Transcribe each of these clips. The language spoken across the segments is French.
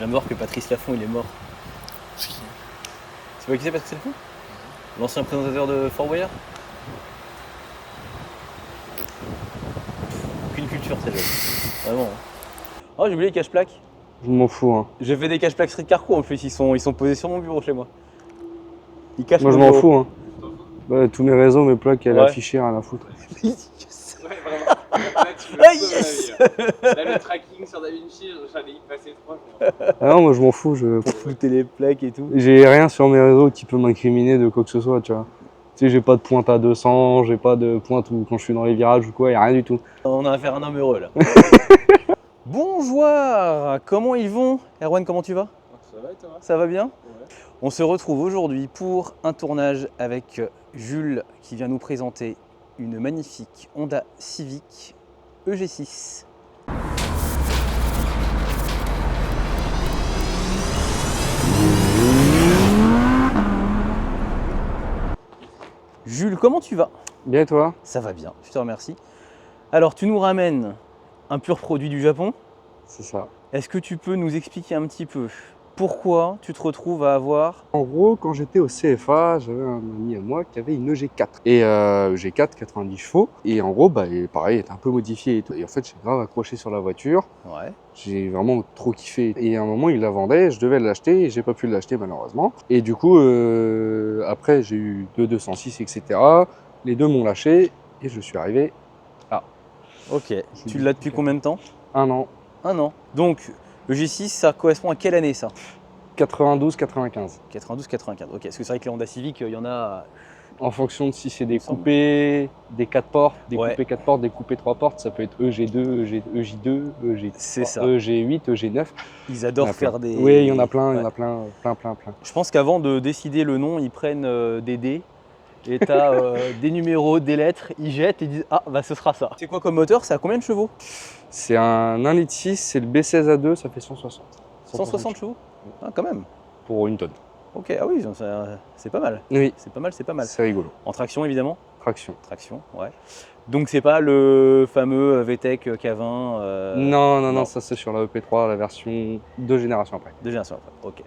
viens de voir que Patrice Laffont il est mort. C'est qui? Tu vois qui c'est Patrice Laffont? L'ancien présentateur de Fort Boyard. Aucune culture très jeune. Vraiment. Oh j'ai oublié les cache-plaques. Je m'en fous. Hein. J'ai fait des cache-plaques Street Carrefour en plus, ils sont posés sur mon bureau chez moi. Ils cachent Moi je mon m'en bureau. fous. Hein. Bah, tous mes réseaux, mes plaques, elle est Ouais. affichée, rien à foutre. Yes. Ouais, vraiment. Là, tu me Ah, sauves yes. la vie. Là, le tracking sur DaVinci, j'allais y passer 3 jours. Ah non, moi je m'en fous. Flouter les plaques et tout. J'ai rien sur mes réseaux qui peut m'incriminer de quoi que ce soit, tu vois. Tu sais, j'ai pas de pointe à 200, j'ai pas de pointe où quand je suis dans les virages ou quoi, y a rien du tout. On a affaire à un homme heureux là. Bonjour, comment ils vont? Erwan, comment tu vas? Ça va et toi? Ça va bien? Ouais. On se retrouve aujourd'hui pour un tournage avec Jules qui vient nous présenter une magnifique Honda Civic EG6. Jules, comment tu vas? Bien toi? Ça va bien, je te remercie. Alors, tu nous ramènes un pur produit du Japon. C'est ça. Est-ce que tu peux nous expliquer un petit peu pourquoi tu te retrouves à avoir... En gros, quand j'étais au CFA, j'avais un ami à moi qui avait une EG4. Et EG4, 90 chevaux. Et en gros, bah, pareil, elle était un peu modifiée et tout. Et en fait, j'ai grave accroché sur la voiture. Ouais. J'ai vraiment trop kiffé. Et à un moment, il la vendait, je devais l'acheter et j'ai pas pu l'acheter malheureusement. Et du coup, après, j'ai eu deux 206, etc. Les deux m'ont lâché et je suis arrivé là. Ok. Tu l'as depuis combien de temps? 1 an. 1 an. Donc, le G6, ça correspond à quelle année ça? 92-95. 92-95. Ok, parce que c'est vrai que les Honda Civic, il y en a... En fonction de si c'est des Ensemble. coupés, des 4 portes, des Ouais. coupés 4 portes, des coupés 3 portes, ça peut être EG2, EJ2, C'est ça. EG8, EG9. Ils adorent Il y en a plein. faire des... Oui, il y en a plein, il y en Ouais. a plein. Je pense qu'avant de décider le nom, ils prennent des dés. Et t'as des numéros, des lettres, ils jettent et ils disent ah bah ce sera ça. C'est quoi comme moteur? C'est à combien de chevaux? C'est un 1,6 litre, c'est le B16A2, ça fait 160. 160 chevaux? Ah quand même. Pour une tonne. Ok, ah oui, c'est pas mal. Oui, C'est pas mal, c'est pas mal. c'est rigolo. En traction évidemment? Traction. Traction, ouais. Donc c'est pas le fameux VTEC K20 Non, non. ça c'est sur la EP3, la version 2 générations après. de génération après, ok.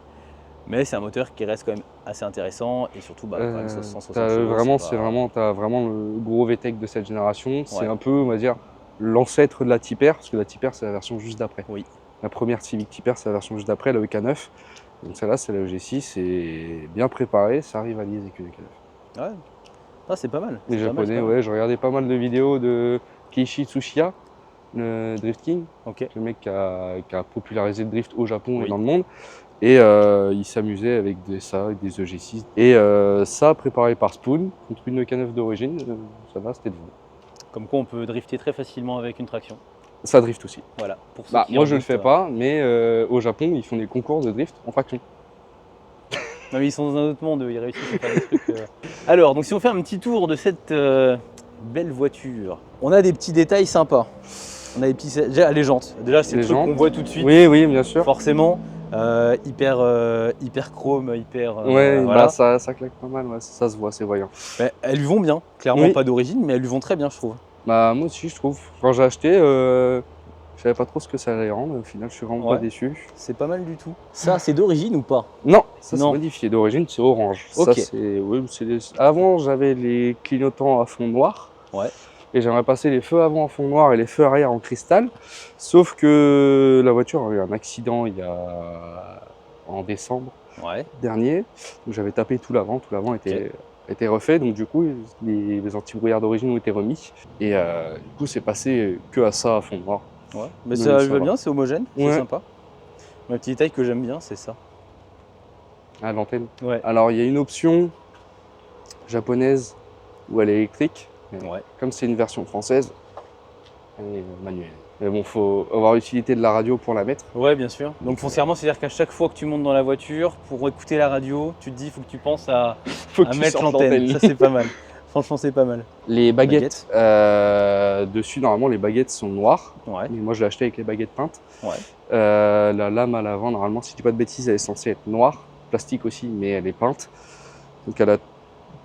Mais c'est un moteur qui reste quand même assez intéressant et surtout bah, quand même 160 T'as chevaux. vraiment, c'est c'est pas- vraiment, t'as vraiment le gros VTEC de cette génération. C'est Ouais. un peu, on va dire, l'ancêtre de la Type R, parce que la Type R c'est la version juste d'après. Oui. La première Civic Type R c'est la version juste d'après, la EK9. Donc celle-là c'est la EG6 et bien préparée, ça arrive à lier avec une EK9. Ouais. Ah, c'est pas mal. Les c'est pas mal, japonais, c'est pas mal. ouais, je regardais pas mal de vidéos de Keiichi Tsuchiya, le Drift King, Ok. le mec qui a popularisé le drift au Japon Oui. et dans le monde. Et il s'amusait avec ça, avec des EG6. Et ça, préparé par Spoon, contre une EK9 d'origine, ça va, c'était de vous. Comme quoi on peut drifter très facilement avec une traction. Ça drift aussi. Voilà. Pour ceux Bah, qui moi, je le redoutent, fais pas, mais au Japon, ils font des concours de drift en traction. Non, mais ils sont dans un autre monde, eux, ils réussissent à faire des trucs. Alors, donc si on fait un petit tour de cette belle voiture, on a des petits détails sympas. On a des petits. Déjà, les jantes. Déjà, c'est le Les truc jantes. qu'on voit tout de suite. Oui, oui, bien sûr. Forcément. Hyper chrome, hyper. Ouais, voilà. bah, ça claque pas mal, ouais, ça se voit, c'est voyant. Mais elles lui vont bien. Clairement Oui. pas d'origine, mais elles lui vont très bien, je trouve. Bah, moi aussi, je trouve. Quand j'ai acheté, je savais pas trop ce que ça allait rendre. Au final, je suis vraiment Ouais. pas déçu. C'est pas mal du tout. Ça, c'est d'origine ou pas? Non, ça c'est Non. modifié. D'origine, c'est orange. Ok. Ça, c'est, oui, Avant, j'avais les clignotants à fond noir. Ouais. Et j'aimerais passer les feux avant en fond noir et les feux arrière en cristal. Sauf que la voiture a eu un accident en décembre Ouais. dernier. Donc j'avais tapé tout l'avant. Tout l'avant était refait. Donc du coup, les anti-brouillards d'origine ont été remis. Et du coup, c'est passé que à ça à fond noir. Ouais. Mais Donc, ça ça lui va va. bien, c'est homogène, c'est Ouais. sympa. Le petit détail que j'aime bien, c'est ça. À l'antenne. Ouais. Alors, il y a une option japonaise où elle est électrique. Mais Ouais. comme c'est une version française, elle est manuelle. Mais bon, faut avoir l'utilité de la radio pour la mettre. Ouais, bien sûr. Donc foncièrement, c'est-à-dire qu'à chaque fois que tu montes dans la voiture, pour écouter la radio, tu te dis, il faut que tu penses à tu mettre sortes l'antenne. Ça, c'est pas mal. Franchement, c'est pas mal. Les baguettes, dessus, normalement, les baguettes sont noires. Ouais. Mais moi, je l'ai acheté avec les baguettes peintes. Ouais. La lame à l'avant, normalement, si je dis pas de bêtises, elle est censée être noire. Plastique aussi, mais elle est peinte. Donc, elle a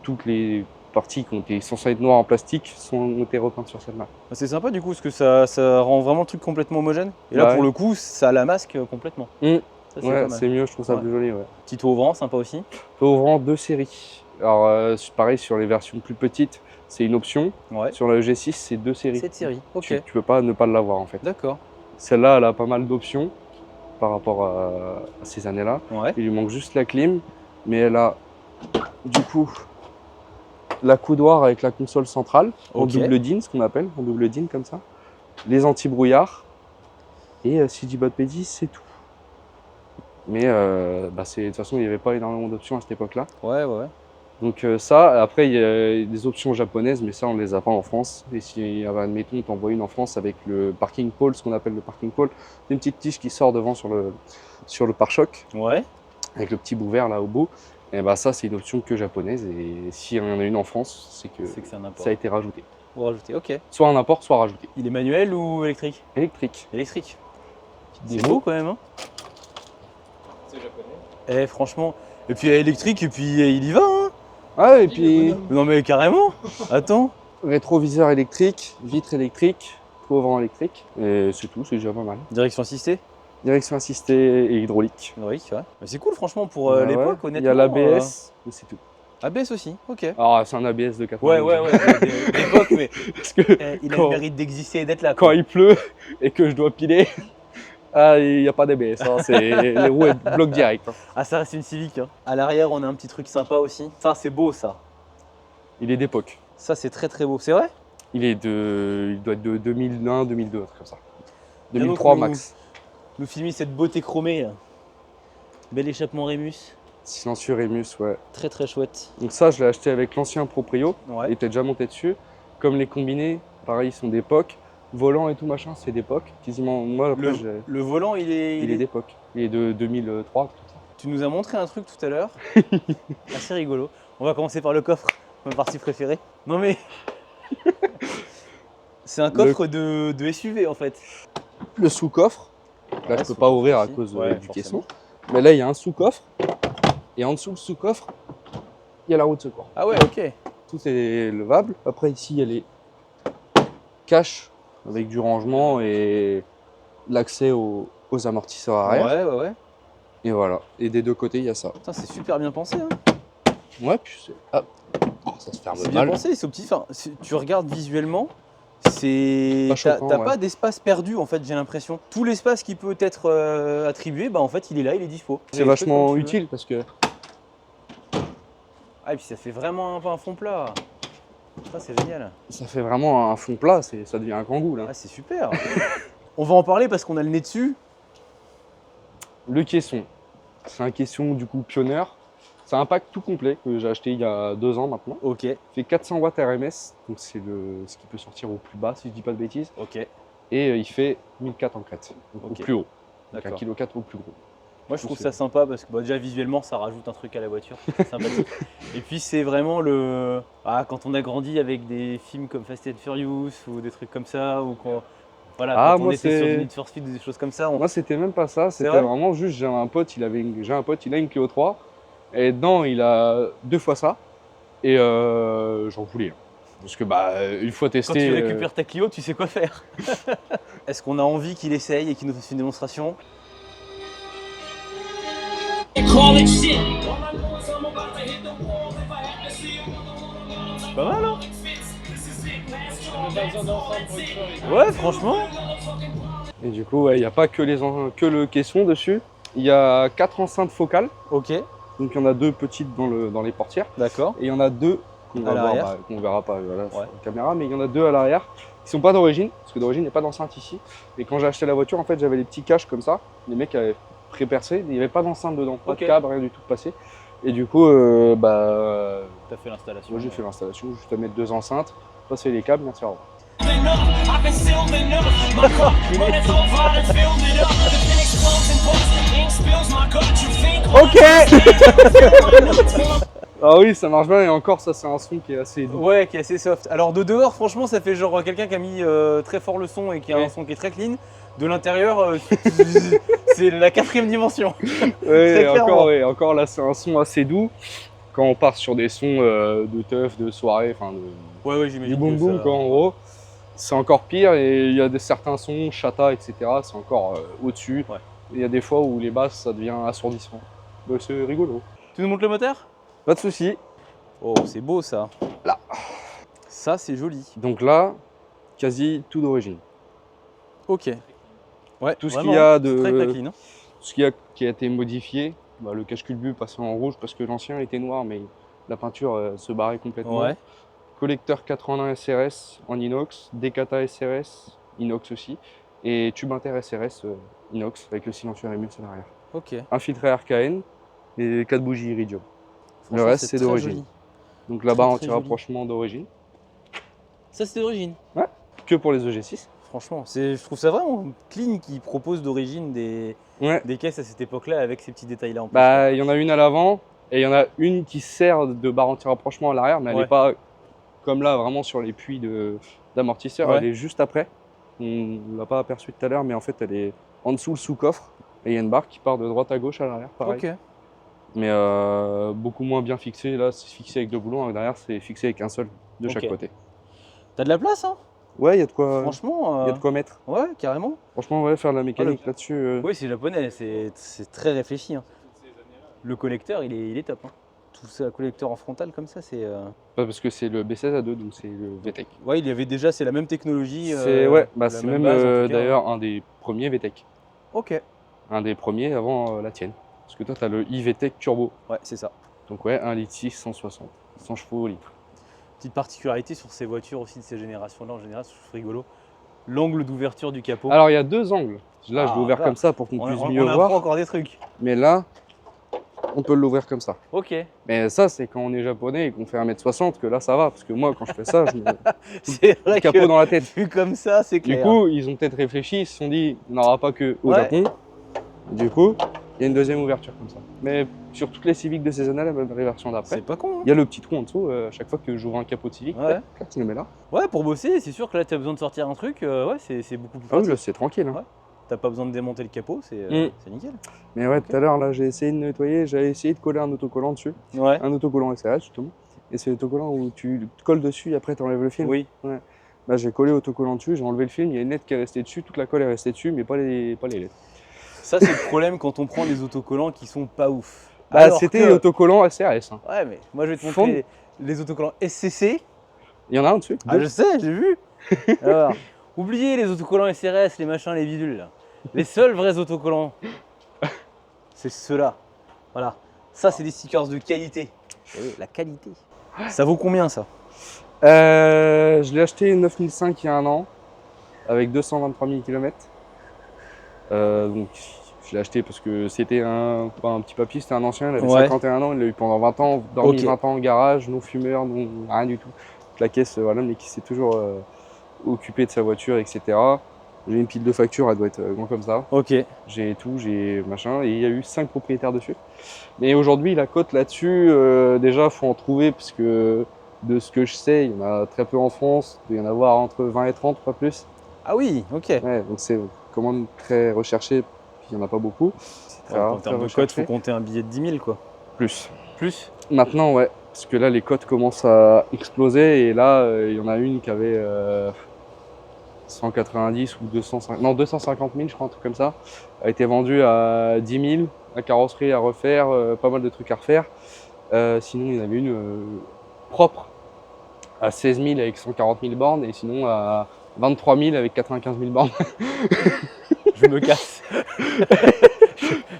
toutes les parties qui ont été censées être noires en plastique ont été repeintes sur celle-là. C'est sympa du coup, parce que ça rend vraiment le truc complètement homogène. Et là, Ouais. pour le coup, ça la masque complètement. Mm. Ça, c'est Ouais, pas mal. c'est mieux, je trouve ça Ouais. plus joli. Ouais. Petit ouvrant, sympa aussi. Ouvrant 2 séries. Alors, pareil, sur les versions plus petites, c'est une option. Ouais. Sur la G6, c'est 2 séries. Cette série, ok. Tu peux pas ne pas l'avoir en fait. D'accord. Celle-là, elle a pas mal d'options par rapport à ces années-là. Ouais. Il lui manque juste la clim, mais elle a du coup la coudoir avec la console centrale en Ok. double DIN, ce qu'on appelle, en double DIN comme ça. Les anti-brouillard. Et si je dis pas de bêtises, c'est tout. Mais de toute façon, il n'y avait pas énormément d'options à cette époque-là. Ouais, ouais, ouais. Donc ça, après il y a des options japonaises, mais ça on les a pas en France. Et si, admettons, t'envoies une en France avec le parking pole, ce qu'on appelle le parking pole, c'est une petite tige qui sort devant sur le pare-choc, Ouais. avec le petit bout vert là au bout. Et bah ça c'est une option que japonaise, et s'il y en a une en France, c'est que C'est un import. ça a été rajouté. Vous rajoutez, ok. Soit un import, soit rajouté. Il est manuel ou électrique? Électrique. Électrique. C'est Démo. beau quand même, hein. C'est japonais. Eh, franchement. Et puis électrique, et puis il y va, hein. Ah et puis Non mais carrément. Attends. rétroviseur électrique, vitre électrique, couvrant électrique, et c'est tout, c'est déjà pas mal. Direction assistée. Direction assistée et hydraulique. Oui, ouais. Mais c'est cool franchement pour Bah l'époque, ouais. honnêtement. Il y a l'ABS, mais c'est tout. ABS aussi, ok. Alors c'est un ABS de 80. Ouais, d'époque, mais Parce que il a Quand- le mérite d'exister et d'être là. quand Quoi. il pleut et que je dois piler, il n'y a pas d'ABS, hein, c'est les roues elles bloquent direct. Hein. Ah, ça reste une Civic. Hein. À l'arrière, on a un petit truc sympa aussi. Ça, c'est beau, ça. Il est d'époque. Ça, c'est très très beau. C'est vrai? Il doit être de 2001, 2002, un truc comme ça. Bien 2003 donc, max. Nous filmer cette beauté chromée. Là. Bel échappement Rémus. Silencieux Rémus, ouais. Très très chouette. Donc ça, je l'ai acheté avec l'ancien proprio. Il Ouais. était déjà monté dessus. Comme les combinés, pareil, ils sont d'époque. Volant et tout machin, c'est d'époque. Quasiment, moi, après, Le volant, il est. il est d'époque. Il est de 2003, tout ça. Tu nous as montré un truc tout à l'heure. Assez rigolo. On va commencer par le coffre, ma partie préférée. Non mais. C'est un coffre de SUV en fait. Le sous-coffre. Là, Ouais, je peux sous-coffre pas ouvrir à aussi. cause Ouais, du forcément. caisson. Mais là, il y a un sous-coffre. Et en dessous du sous-coffre, il y a la roue de secours. Ah ouais, ok. Tout est levable. Après, ici, il y a les caches avec du rangement et l'accès aux amortisseurs arrière. Ouais, ouais, ouais. Et voilà. Et des deux côtés, il y a ça. Putain, c'est super bien pensé. Hein. Ouais, puis c'est. Ah, ça se ferme C'est bien mal. pensé, c'est au petit. Enfin, si tu regardes visuellement, c'est. Pas T'as choquant, ouais. pas d'espace perdu en fait, j'ai l'impression. Tout l'espace qui peut être attribué, bah en fait, il est là, il est dispo. C'est vachement utile parce que Ah, et puis ça fait vraiment un fond plat. Ça, c'est génial. ça fait vraiment un fond plat, ça devient un kangou là. Ah, c'est super. On va en parler parce qu'on a le nez dessus. Le caisson, c'est un caisson du coup Pioneer. C'est un pack tout complet que j'ai acheté il y a 2 ans maintenant. Ok, Il fait 400 watts RMS, donc c'est ce qui peut sortir au plus bas si je dis pas de bêtises. ok. Et il fait 1004 en crête, donc Ok. au plus haut. Donc D'accord. 1,4 kg au plus gros. Moi, je trouve C'est- ça sympa parce que bah, déjà visuellement, ça rajoute un truc à la voiture. C'est sympathique. Et puis, c'est vraiment le. Ah, quand on a grandi avec des films comme Fast and Furious ou des trucs comme ça, ou quand. Voilà, Ah, quand on moi, était sur c'est- du Need for Speed ou des choses comme ça. Moi c'était même pas ça, c'était vrai vraiment juste j'ai un pote, il a une Clio 3 et dedans il a 2 fois ça et j'en voulais. Parce que une fois testé. Quand tu récupères ta Clio, tu sais quoi faire. Est-ce qu'on a envie qu'il essaye et qu'il nous fasse une démonstration? Pas mal, hein? Ouais, franchement. Et du coup, il n'y a pas que, que le caisson dessus. Il y a 4 enceintes focales. Ok, Donc il y en a 2 petites dans les portières. d'accord. Et il y en a 2 qu'on À va voir, l'arrière. qu'on verra pas sur Ouais. la caméra, mais il y en a 2 à l'arrière qui sont pas d'origine, parce que d'origine il n'y a pas d'enceinte ici. Et quand j'ai acheté la voiture, en fait j'avais les petits caches comme ça. Les mecs avaient pré-percé, mais il n'y avait pas d'enceinte dedans, pas Ok. de câble, rien du tout de passé. Et du coup, T'as fait l'installation. moi j'ai fait l'installation, juste à mettre 2 enceintes, passer les câbles, merci, au revoir. Ok. Ah oui, ça marche bien, et encore ça c'est un son qui est assez doux. Ouais, qui est assez soft. Alors de dehors, franchement, ça fait genre quelqu'un qui a mis très fort le son et qui a un son qui est très clean. De l'intérieur, c'est la 4ème dimension. Ouais, clairement. encore là c'est un son assez doux. Quand on part sur des sons de teuf, de soirée, enfin Ouais, du j'imagine. boom que boom ça- quoi en gros, c'est encore pire et il y a certains sons, chata, etc. C'est encore au-dessus. Ouais. Il y a des fois où les basses, ça devient assourdissant. Bah, c'est rigolo. Tu nous montres le moteur? Pas de souci. Oh, c'est beau ça. Là. Ça, c'est joli. Donc là, quasi tout d'origine. Ok. Ouais, Tout ce vraiment, qu'il y a c'est très de, clean, hein. tout ce qui a été modifié, bah, le cache-culbut passé en rouge parce que l'ancien était noir, mais la peinture se barrait complètement. Ouais. Collecteur 81 SRS en inox, Decata SRS, inox aussi, et tube inter SRS inox avec le silencieux Remus à l'arrière. Ok. Un filtré RKN et 4 bougies iridium. Le Franchement, reste, c'est très d'origine. joli. Donc là-bas, Très, un très anti-rapprochement d'origine. Ça, c'est d'origine. Que pour les EG6. Franchement, je trouve ça vraiment clean qui propose d'origine des caisses à cette époque-là avec ces petits détails-là en plus. Bah, il y en a une à l'avant et il y en a une qui sert de barre anti-rapprochement à l'arrière, mais elle Ouais. n'est pas comme là, vraiment sur les puits d'amortisseur. Ouais. Elle est juste après. On ne l'a pas aperçue tout à l'heure, mais en fait, elle est en dessous le sous-coffre. Et il y a une barre qui part de droite à gauche à l'arrière, pareil. Ok. Mais beaucoup moins bien fixée. Là, c'est fixé avec deux boulons. Et derrière, c'est fixé avec un seul de chaque Ok. côté. T'as de la place, hein? Ouais, il y a de quoi, Franchement. il y a de quoi mettre. Ouais, carrément. Franchement, ouais, faire de la mécanique là-dessus. Oui, c'est japonais, c'est très réfléchi, hein. Le collecteur, il est top, hein. Tout ça, collecteur en frontal comme ça, c'est. Pas parce que c'est le B16A2, donc c'est le VTEC. Ouais, il y avait déjà, c'est la même technologie. C'est ouais, bah, la c'est même même base, en tout cas. d'ailleurs un des premiers VTEC. Ok. Un des premiers avant la tienne. Parce que toi, tu as le iVTEC Turbo. Ouais, c'est ça. Donc ouais, 1,6 litre 160, 100 chevaux au litre. Petite particularité sur ces voitures aussi de ces générations-là, en général, je trouve rigolo. L'angle d'ouverture du capot. Alors il y a deux angles. Là, je l'ai ouvert là, comme ça pour qu'on puisse mieux on apprend voir. encore des trucs. Mais là, on peut l'ouvrir comme ça. Ok. Mais ça, c'est quand on est japonais et qu'on fait 1m60 que là, ça va. Parce que moi, quand je fais ça, je me C'est vrai le capot que dans la tête. vu comme ça, c'est Du clair. coup, ils ont peut-être réfléchi, ils se sont dit, il n'y en aura pas que au Ouais. Japon. Du coup, il y a une deuxième ouverture comme ça. Mais sur toutes les Civic de ces années-là, même les versions d'après, C'est pas con, hein. il y a le petit trou en dessous. À chaque fois que j'ouvre un capot de Civic, Ouais. là, tu le mets là. Ouais, pour bosser, c'est sûr que là, tu as besoin de sortir un truc, ouais, c'est beaucoup plus Ah oui, pratique. là, c'est tranquille. Hein. Ouais. T'as pas besoin de démonter le capot, c'est nickel. Mais ouais, tout à l'heure, là, j'ai essayé de nettoyer, j'avais essayé de coller un autocollant dessus. Ouais. Un autocollant SRS, justement. Et c'est l'autocollant où tu colles dessus et après, tu enlèves le film. Oui. Là, j'ai collé autocollant dessus, j'ai enlevé le film, il y a une lettre qui est restée dessus, toute la colle est restée dessus, mais pas les lettres. Ça, c'est le problème quand on prend des autocollants qui sont pas ouf. Bah, Alors c'était que- autocollant SRS. Hein. Ouais, mais moi, je vais te Fond. montrer les autocollants SCC. Il y en a un dessus. Ah, je sais, j'ai vu. Alors, oubliez les autocollants SRS, les machins, les bidules. Là. Les seuls vrais autocollants, c'est ceux-là. Voilà. Ça, c'est des stickers de qualité. Oui, la qualité. Ça vaut combien, ça? Je l'ai acheté 9005 il y a un an, avec 223 000 km. Donc, je l'ai acheté parce que c'était pas un petit papy, c'était un ancien, il avait Ouais. 51 ans, il l'a eu pendant 20 ans, dormi Ok. 20 ans en garage, non fumeur, non rien du tout. La caisse, voilà, mais qui s'est toujours occupé de sa voiture, etc. J'ai une pile de factures, elle doit être grand comme ça. Ok. J'ai tout, j'ai machin, et il y a eu 5 propriétaires dessus. Mais aujourd'hui, la cote là-dessus, déjà, il faut en trouver, parce que de ce que je sais, il y en a très peu en France, il doit y en avoir entre 20 et 30, pas plus. Ah oui, ok. Ouais, donc c'est une commande très recherchée, puis il n'y en a pas beaucoup. C'est très Ouais, rare, en termes très de code, recherché. faut compter un billet de 10 000, quoi. Plus. Plus? Maintenant, ouais, parce que là, les cotes commencent à exploser, et là, il y en a une qui avait 190 ou 250, non 250 000 je crois, un truc comme ça, a été vendue à 10 000, la carrosserie à refaire, pas mal de trucs à refaire. Sinon il y en avait une propre à 16 000 avec 140 000 bornes et sinon à 23 000 avec 95 000 bornes. Je me casse.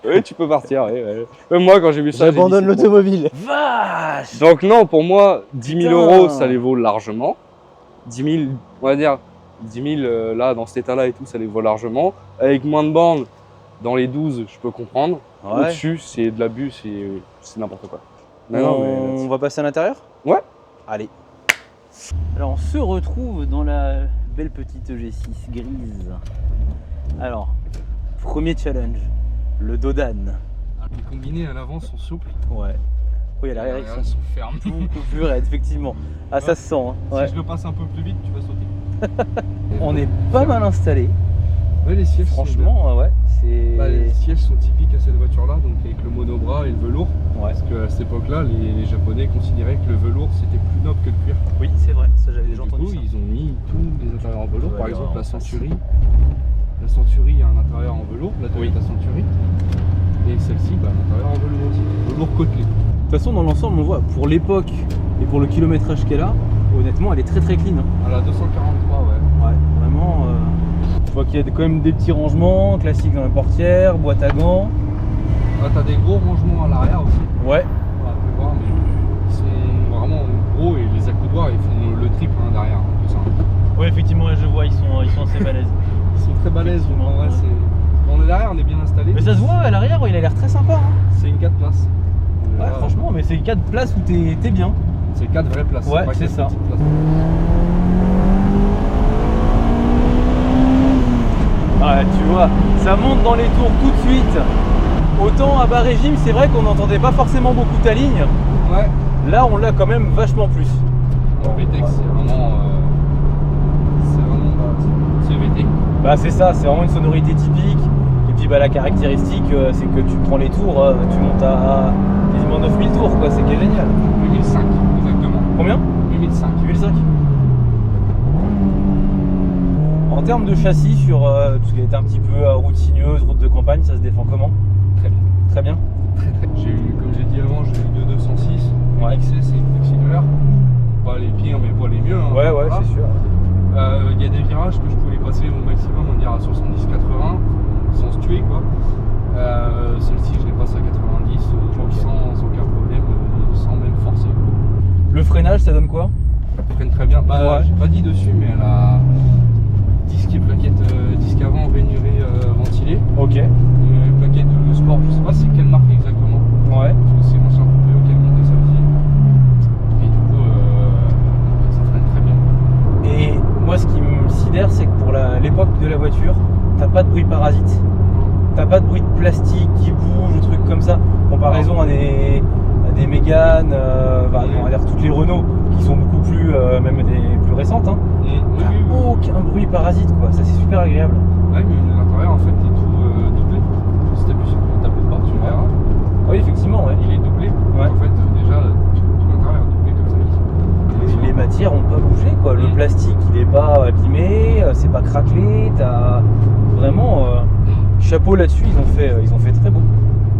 Oui, tu peux partir. Ouais, ouais. Même moi quand j'ai vu ça, j'ai dit, J'abandonne c'est bon. l'automobile. Vache! Donc non, pour moi 10 000 Putain. euros ça les vaut largement. 10 000, on va dire 10 000 là dans cet état-là et tout, ça les vaut largement. Avec moins de bornes, dans les 12, je peux comprendre. Ouais. Au-dessus, c'est de l'abus, c'est n'importe quoi. Mais non, mais On va passer à l'intérieur? Ouais. Allez. Alors on se retrouve dans la belle petite G6 grise. Alors, premier challenge, le Dodan. les combinés à l'avant sont souples. Ouais. Oui, à l'arrière ils sont fermes. beaucoup plus raides, effectivement. Ah, ça se sent. Hein. Ouais. Si je le passe un peu plus vite, tu vas sauter. On est pas mal installé. Ouais, les sièges Franchement, ouais. C'est. les sièges sont typiques à cette voiture-là, donc avec le monobras et le velours. Ouais. Parce qu'à cette époque-là, les Japonais considéraient que le velours c'était plus noble que le cuir. Oui, c'est vrai. Ça, j'avais Et déjà du entendu coup, ça. ils ont mis tous les intérieurs en velours, Ouais, par exemple en la face. Century. La Century a un intérieur en velours, la Toyota Century. Et celle-ci, bah, un intérieur en velours aussi. Velours côtelé. De toute façon, dans l'ensemble, on voit pour l'époque et pour le kilométrage qu'elle a, honnêtement, elle est très très clean. Hein. Elle a 243, ouais. Ouais, vraiment. Je vois qu'il y a quand même des petits rangements classiques dans la portière, boîte à gants. Là, t'as des gros rangements à l'arrière aussi. Ouais. On peut voir, mais ils sont vraiment gros et les accoudoirs ils font le triple hein, derrière. Tout ça. Ouais, effectivement, je vois, ils sont assez balèzes. Ils sont très balèzes, donc en vrai, Ouais. Quand on est derrière, on est bien installé. Mais ça se voit à l'arrière, il a l'air très sympa. Hein. C'est une 4 places. Ouais, franchement, mais c'est 4 places où t'es bien. C'est 4 vraies places. Ouais, pas c'est 4 ça. petites places. Ouais, tu vois, ça monte dans les tours tout de suite. Autant à bas régime, c'est vrai qu'on n'entendait pas forcément beaucoup ta ligne. Ouais. Là, on l'a quand même vachement plus. En VTEC, c'est vraiment. C'est VTEC. Bah c'est ça, c'est vraiment une sonorité typique. Et puis bah la caractéristique, c'est que tu prends les tours, tu montes à quasiment 9000 tours, quoi. C'est qui est génial. 8005, exactement. Combien 8005. 8005. En termes de châssis, sur tout ce qui est un petit peu routineuse, route de campagne, ça se défend comment? Très bien. Très bien. J'ai eu, comme j'ai dit avant, j'ai eu deux 206. Ouais. XC, c'est Flexilever. Pas les pires, mais pas les mieux. Hein, Ouais, voilà. c'est sûr. Il y a des virages que je pouvais passer au maximum, on dirait à 70-80, sans se tuer quoi. Celle-ci, je l'ai passée à 90, sans aucun problème, sans même forcer. Le freinage, ça donne quoi? Elle freine très bien. Bah, Ouais. j'ai pas dit dessus, mais elle a disque et plaquette, disque avant rainuré ventilé. Ok. Plaquette de sport, je sais pas c'est quelle marque exactement. Ouais. Parce que c'est l'ancien coupé auquel montait ça aussi. Et du coup, ça freine très bien. Et moi, ce qui me sidère, c'est que pour l'époque de la voiture, t'as pas de bruit parasite. T'as pas de bruit de plastique qui bouge, ou trucs comme ça. Comparaison à des Mégane, on va dire toutes les Renault qui sont beaucoup plus, même des plus récentes. Hein. T'as aucun bruit parasite, quoi. Ça, c'est super agréable. Ouais, mais l'intérieur en fait est tout doublé. Si t'appuies sur le tableau de bord, tu le verras. Oui, effectivement, ouais. Il est doublé. Ouais. En fait, déjà, tout l'intérieur est doublé comme ça. Les matières ont pas bougé, quoi. Le plastique, il est pas abîmé, c'est pas craquelé. T'as vraiment chapeau là-dessus. Ils ont fait très beau,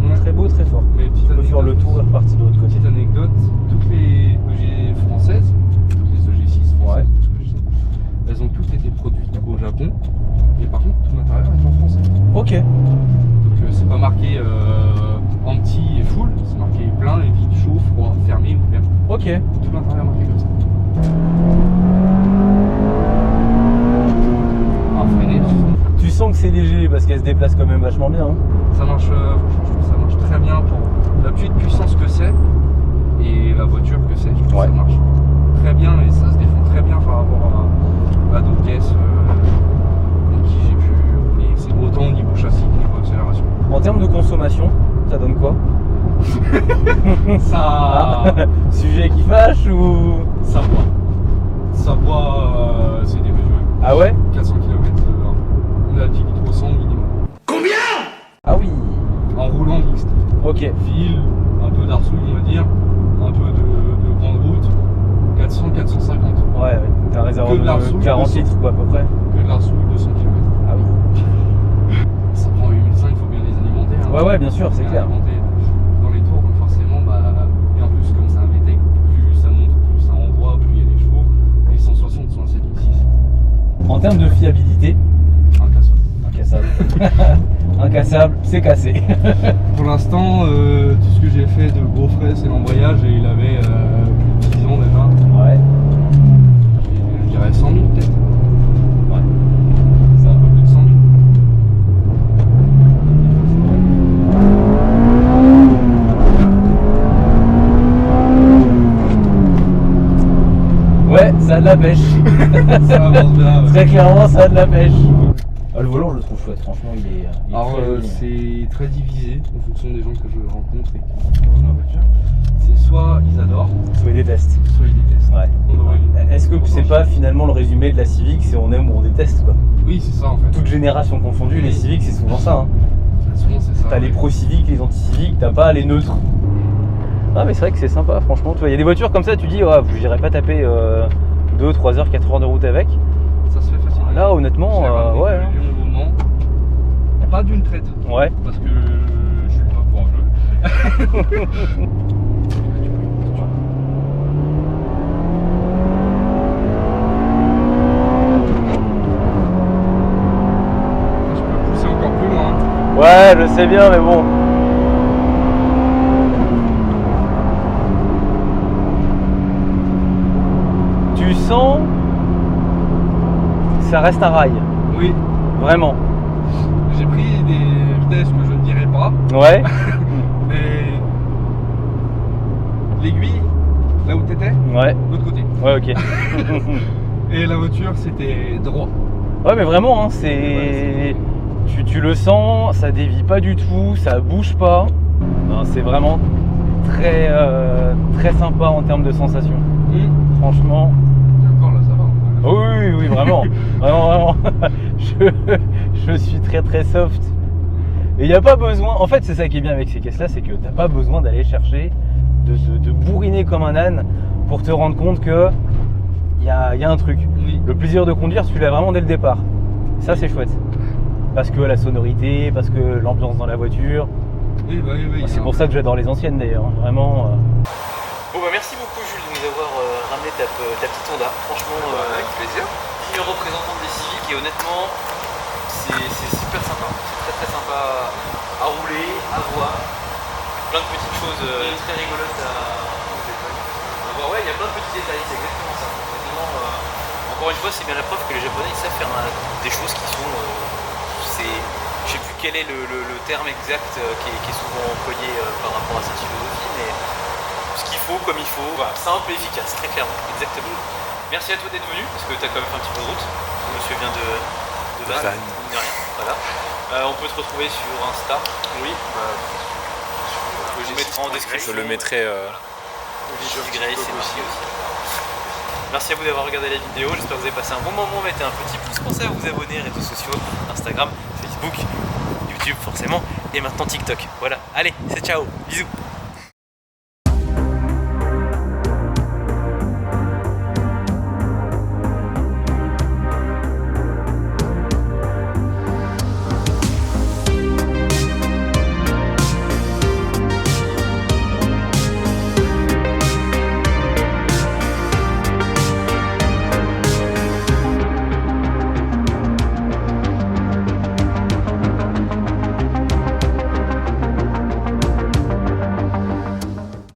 Ouais. très beau, très fort. Mais petite Tu peux faire le anecdote, tour et repartir de l'autre côté. Petite anecdote, toutes les EG françaises, toutes les EG6 françaises, tout ce que je sais, elles ont toutes été produites au Japon. Et par contre, tout l'intérieur est en français. Ok. Donc c'est pas marqué anti et full, c'est marqué plein et vide, chaud, froid, fermé, ouvert. Ok. Tout l'intérieur marqué comme ça. Freiné, Tu sens que c'est léger parce qu'elle se déplace quand même vachement bien. Hein. ça marche, franchement, je trouve que ça marche très bien pour l'appui de puissance que c'est et la voiture que c'est. Je trouve que ça marche très bien et ça se défend très bien par rapport à d'autres caisses avec qui j'ai pu rouler. C'est autant au niveau châssis que niveau accélération. En termes de consommation, ça donne quoi? Ça, Sujet qui fâche ou... ça boit. Ça boit, c'est démesuré. Ah ouais? 400 km, on a 10 litres au 100 minimum. Ah oui. En roulant mixte. Ok. Ville, un peu d'Arsouille on va dire, un peu de grande route, 400-450. Ouais, t'as un réservoir Que de l'Arsouille, de 40 litres quoi à peu près. Que de l'Arsouille, 200 km. Ah oui. Ça prend 8005, il faut bien les alimenter. Hein. Ouais, bien sûr, c'est clair. Alimenter dans les tours, donc forcément, et en plus comme c'est un VTEC, plus ça monte, plus ça envoie, plus il y a des chevaux. Les 160 sont à 7006. En termes de fiabilité, Incassable. incassable. Incassable, c'est cassé. Pour l'instant, tout ce que j'ai fait de gros frais, c'est l'embrayage et il avait plus de 10 ans déjà. Ouais. Et je dirais 100 000 peut-être. Ouais. C'est un peu plus de 100 000. Ouais, ça a de la pêche. Ça avance bien. Ouais. Très clairement, ça a de la pêche. Ah, le volant, je le trouve chouette, franchement, il est Alors très joli. c'est très divisé en fonction des gens que je rencontre et qui ont ma voiture. C'est soit ils adorent, Soit il déteste. soit ils détestent. Ouais. Est-ce que c'est pas finalement le résumé de la Civic, c'est on aime ou on déteste quoi? Oui, c'est ça en fait. Toute génération confondue, les Civics c'est souvent ça. Hein. Souvent c'est ça. T'as les pro-civiques, les anti-civiques, t'as pas les neutres. Ah mais c'est vrai que c'est sympa, franchement. Tu vois, il y a des voitures comme ça, tu dis, je n'irais pas taper 2, 3 heures, 4 heures de route avec. Ça se fait facilement. Là, honnêtement, J'ai ramené ouais. de Lyon au Mans, pas d'une traite. Ouais. Parce que je suis pas courageux. Je peux pousser encore plus loin. Ouais, je sais bien, mais bon. Tu sens que ça reste un rail, Oui, vraiment. j'ai pris des vitesses que je ne dirais pas. Ouais. Mais l'aiguille, là où t'étais, Ouais. de l'autre côté. Ouais, ok. Et la voiture, c'était droit. Ouais, mais vraiment, hein, c'est. Tu le sens, ça dévie pas du tout, ça bouge pas. Non, c'est vraiment très sympa en termes de sensations. Franchement. Et encore là, ça va. Oui, vraiment. Vraiment. Je suis très soft. Et il n'y a pas besoin. En fait, c'est ça qui est bien avec ces caisses-là, c'est que t'as pas besoin d'aller chercher, de bourriner comme un âne pour te rendre compte que il y a un truc. Oui. Le plaisir de conduire, tu l'as vraiment dès le départ. Ça, c'est chouette. Parce que la sonorité, parce que l'ambiance dans la voiture. Oui, bah oui. C'est pour ça que j'adore les anciennes d'ailleurs, vraiment. Bon bah merci beaucoup Jules de nous avoir ramené ta petite Honda. Franchement, Avec plaisir. digne représentant des civiques et honnêtement, c'est super sympa. C'est très sympa à rouler, à voir. Plein de petites choses très rigolotes à voir. Ouais, il y a plein de petits détails, c'est exactement ça. Vraiment, encore une fois, c'est bien la preuve que les Japonais ils savent faire des choses qui sont. Je sais plus quel est le terme exact qui est souvent employé par rapport à cette philosophie, mais ce qu'il faut, comme il faut, voilà, simple et efficace, très clairement, exactement. Merci à toi d'être venu, parce que tu as quand même fait un petit peu de route. Ce monsieur vient de Vannes, de rien. Voilà. On peut te retrouver sur Insta. Oui. Je le mettrai en description. Je le mettrai. Olivier Grace et Lucie aussi. Merci à vous d'avoir regardé la vidéo, j'espère que vous avez passé un bon moment. Mettez un petit pouce, pensez à vous abonner, réseaux sociaux, Instagram, Facebook, YouTube forcément, et maintenant TikTok. Voilà, allez, c'est ciao, bisous.